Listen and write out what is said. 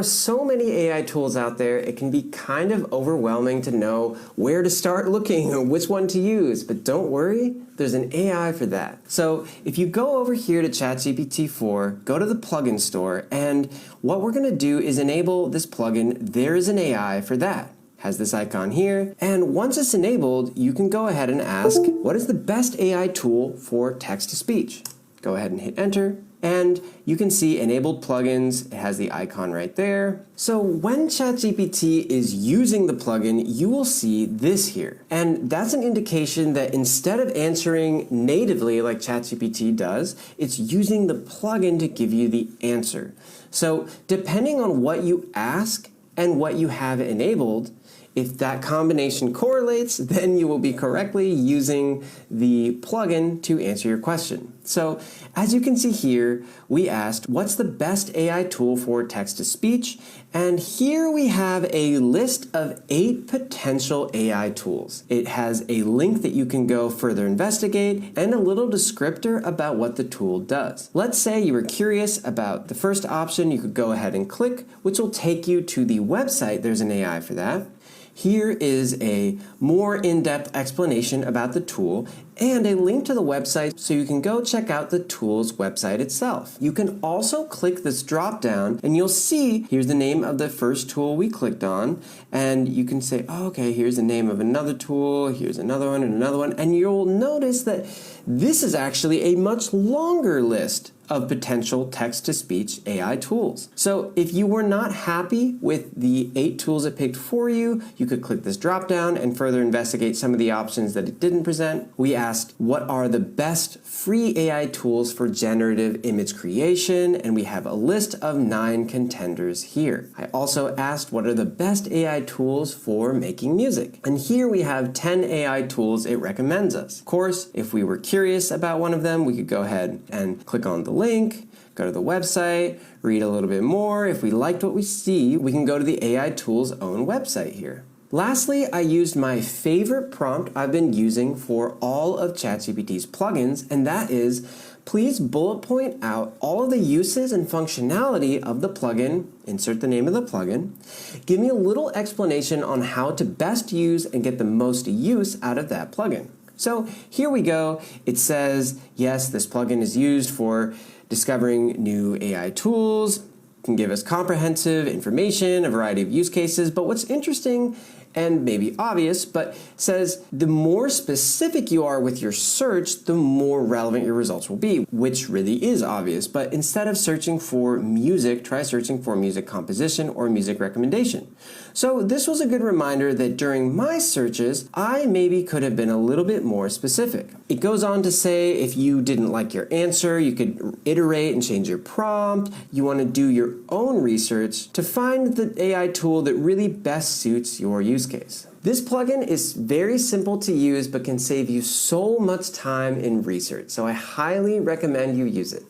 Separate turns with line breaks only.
are so many AI tools out there, it can be kind of overwhelming to know where to start looking or which one to use. But don't worry, there's an AI for that. So if you go over here to ChatGPT 4, go to the plugin store, and what we're going to do is enable this plugin. There is an AI for that. Has this icon here, and once it's enabled, you can go ahead and ask, what is the best AI tool for text-to-speech? Go ahead and hit enter, and you can see enabled plugins. It has the icon right there. So when ChatGPT is using the plugin, you will see this here. And that's an indication that instead of answering natively like ChatGPT does, it's using the plugin to give you the answer. So depending on what you ask and what you have enabled, if that combination correlates, then you will be correctly using the plugin to answer your question. So as you can see here, we asked, what's the best AI tool for text-to-speech? And here we have a list of 8 potential AI tools. It has a link that you can go further investigate and a little descriptor about what the tool does. Let's say you were curious about the first option, you could go ahead and click, which will take you to the website. There's an AI for that. Here is a more in-depth explanation about the tool and a link to the website so you can go check out the tool's website itself. You can also click this drop down and you'll see here's the name of the first tool we clicked on, and you can say, oh, okay, here's the name of another tool, here's another one and another one, and you'll notice that this is actually a much longer list of potential text-to-speech AI tools. So if you were not happy with the 8 tools it picked for you, you could click this drop down and further investigate some of the options that it didn't present. We asked, what are the best free AI tools for generative image creation? And we have a list of 9 contenders here. I also asked, what are the best AI tools for making music? And here we have 10 AI tools it recommends us. Of course, if we were curious about one of them, we could go ahead and click on the link, go to the website, read a little bit more. If we liked what we see, we can go to the AI tool's own website here. Lastly, I used my favorite prompt I've been using for all of ChatGPT's plugins, and that is, please bullet point out all of the uses and functionality of the plugin, insert the name of the plugin, give me a little explanation on how to best use and get the most use out of that plugin. So here we go. It says, yes, this plugin is used for discovering new AI tools, can give us comprehensive information, a variety of use cases, but what's interesting and maybe obvious, but says the more specific you are with your search, the more relevant your results will be, which really is obvious. But instead of searching for music, try searching for music composition or music recommendation. So this was a good reminder that during my searches, I maybe could have been a little bit more specific. It goes on to say if you didn't like your answer, you could iterate and change your prompt. You want to do your own research to find the AI tool that really best suits your use case. This plugin is very simple to use but can save you so much time in research, so I highly recommend you use it.